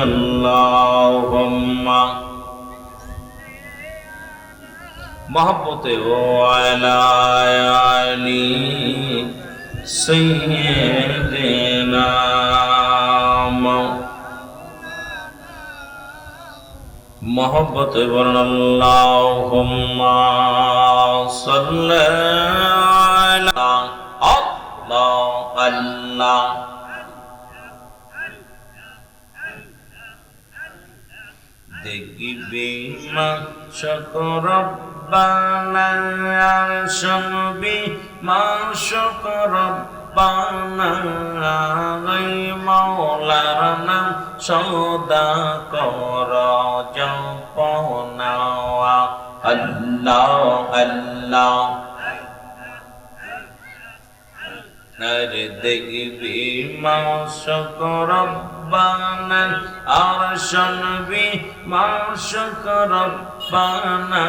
अल्लाहुम्मा मोहब्बते व अला अली सय्यिदना मोहब्बते व अल्लाहुम्मा सल्ली अला अल्लाह देखिबे माशक रब्बाना आरशनबी माशक रब्बाना गै मौलार नाम सदा कर जपना अल्लाह अल्लाह अरे देखबी माशक रब्बाना आरशनबी माशक रब्बाना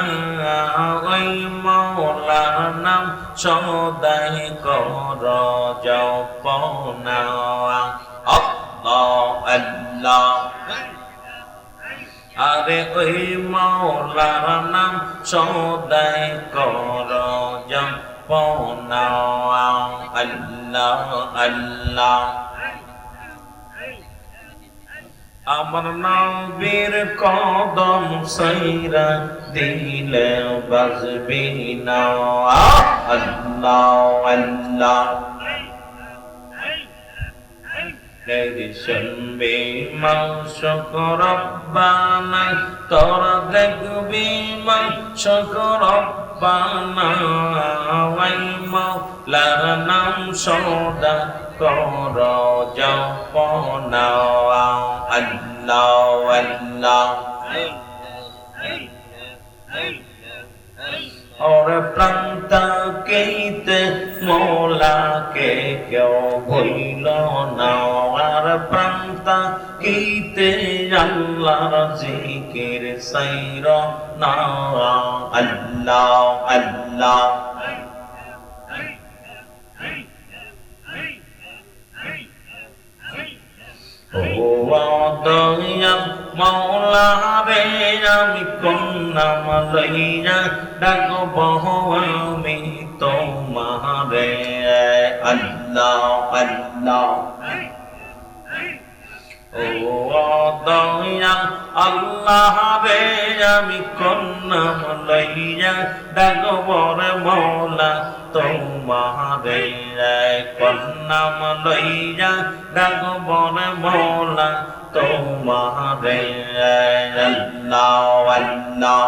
गै मौलार नाम सदाई कर जपना अल्लाह अल्लाह अरे ओई मौलार नाम सदाई कर जपना अल्लाह अल्लाह আমার নবীর কদম সাইরা দিলে বাজবি না আল্লাহ আল্লাহ শুনবি মাশক রব্বানা তোরা দেখবি মাশক রব্বানা ওই মৌলার নাম সদা কর জপনা আল্লাহ আল্লাহ और प्रांता केते मौला के क्यों भूलो ना और प्रांता केते अल्लाह जिकिर सैरो ना अल्लाह अल्लाह ओ दया मौला रे आमी कोन नाम लइया डाकब आमी तोमारे अल्लाह अल्लाह ओ दया अल्लाह रे आमी कोन नाम लइया डाकब रे मौला तोमारे कोन नाम लइया डाकब रे मौला तुम्हारे अल्लाह अल्लाह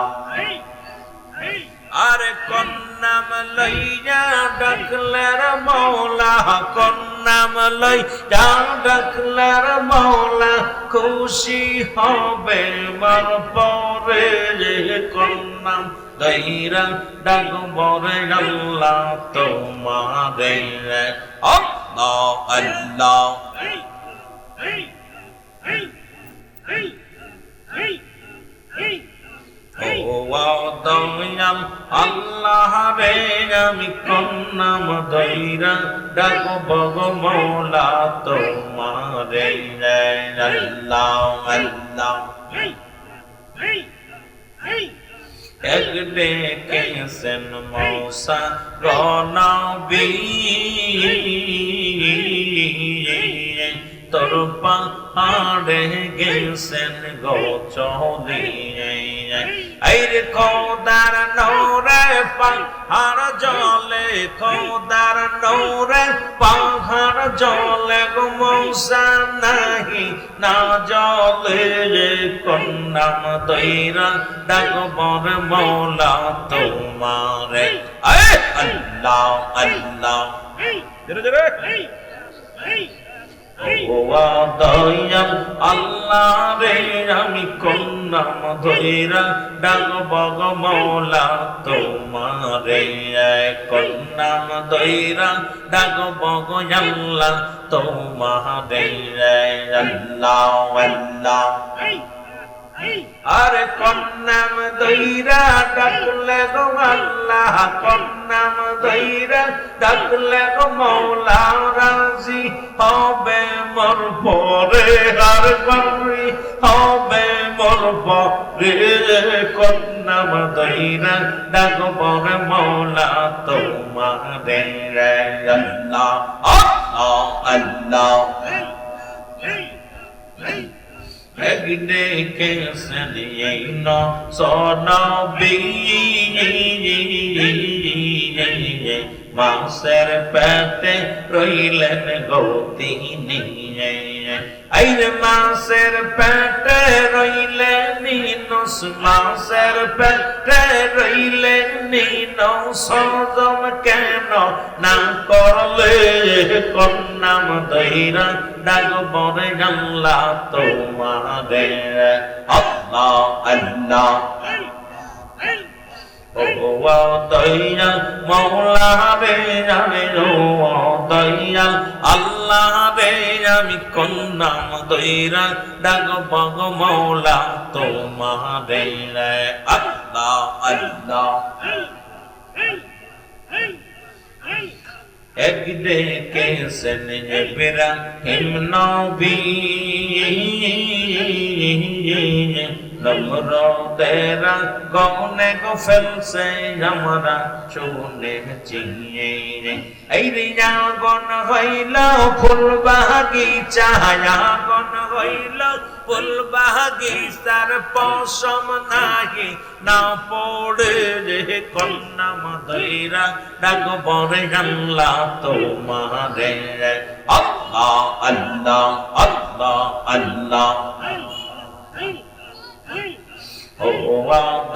अरे कोन नाम लइया डाकले रे मौला कोन नाम लइया डाकले रे मौला खुशी होबे मार परे कोन नाम लइया डाकब रे अल्लाह तुम्हारे अल्लाह अल्लाह ओ दयाल अल्लाह रे आमी कोन नाम दइरा डाकब गो मौला तोमारे अल्लाह अल्लाह एक डेकेছেন মৌসা নবী তোর পাহাড়ে গেছেন গো চলিয়ে আইরে খোদার নূরে পাহাড় জলে খোদার নূরে পাহাড় জলে গো মৌসা নাহি না জলে কোন নাম দইরা ডাকব রে মৌলা তোমারে আল্লাহ আল্লাহ জোরে জোরে ও দয়াল আল্লাহ রে আমি কোন নাম ধইরা ডাকব গো মৌলা তোমারে কোন নাম ধইরা ডাকব গো আল্লাহ তোমারে আল্লাহ আল্লাহ আরে কন্নাম দইরা ডাকলে গো আল্লাহ, কন্নাম দইরা ডাকলে গো মৌলা, রাজি হবে মোর পরে আর বাড়ি হবে মোর পরে। কন্নাম দইরা ডাকব রে মৌলা তোমারে রে আল্লাহ আল্লাহ আল্লাহ। একদিনে কেসে নিয়ে সনবী মাসের পেটে রইলেন গো তিনি, আইরে মাসের পেটে রইলেন নস, মাসের পেটে রইলেন সজম কেন না করলে? কন্নাম দইরা ডাকব রে আল্লাহ তোমারে আল্লাহ আল্লাহ। ও দইয়া মৌলা রে আমি ও দইয়া আল্লাহ রে আমি কন্নাম দইরা ডাকব গো মৌলা তোমারে আল্লাহ আল্লাহ। একদিনে কেসে নিয়ে ইব্রাহিম নবী নমরুদের গনে গো ফেলছে আমরা শুনেছি। এই রিয়া গন হইল ফুল বাগিচা, গন হইল ফুল বাগিচার পশম নাহি না পড়ে রে। কন্নাম দইরা ডাকব রে আল্লাহ তোমারে আল্লাহ আল্লাহ আল্লাহ আল্লাহ। ও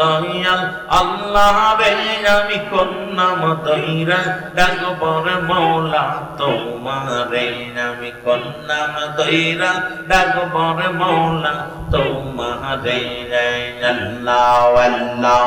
দয়াল আল্লাহ রে আমি কন্নাম দইরা ডাকব রে মৌলা তোমারে, আমি কন্নাম দইরা ডাকব রে মৌলা তোমারে আল্লাহ আল্লাহ।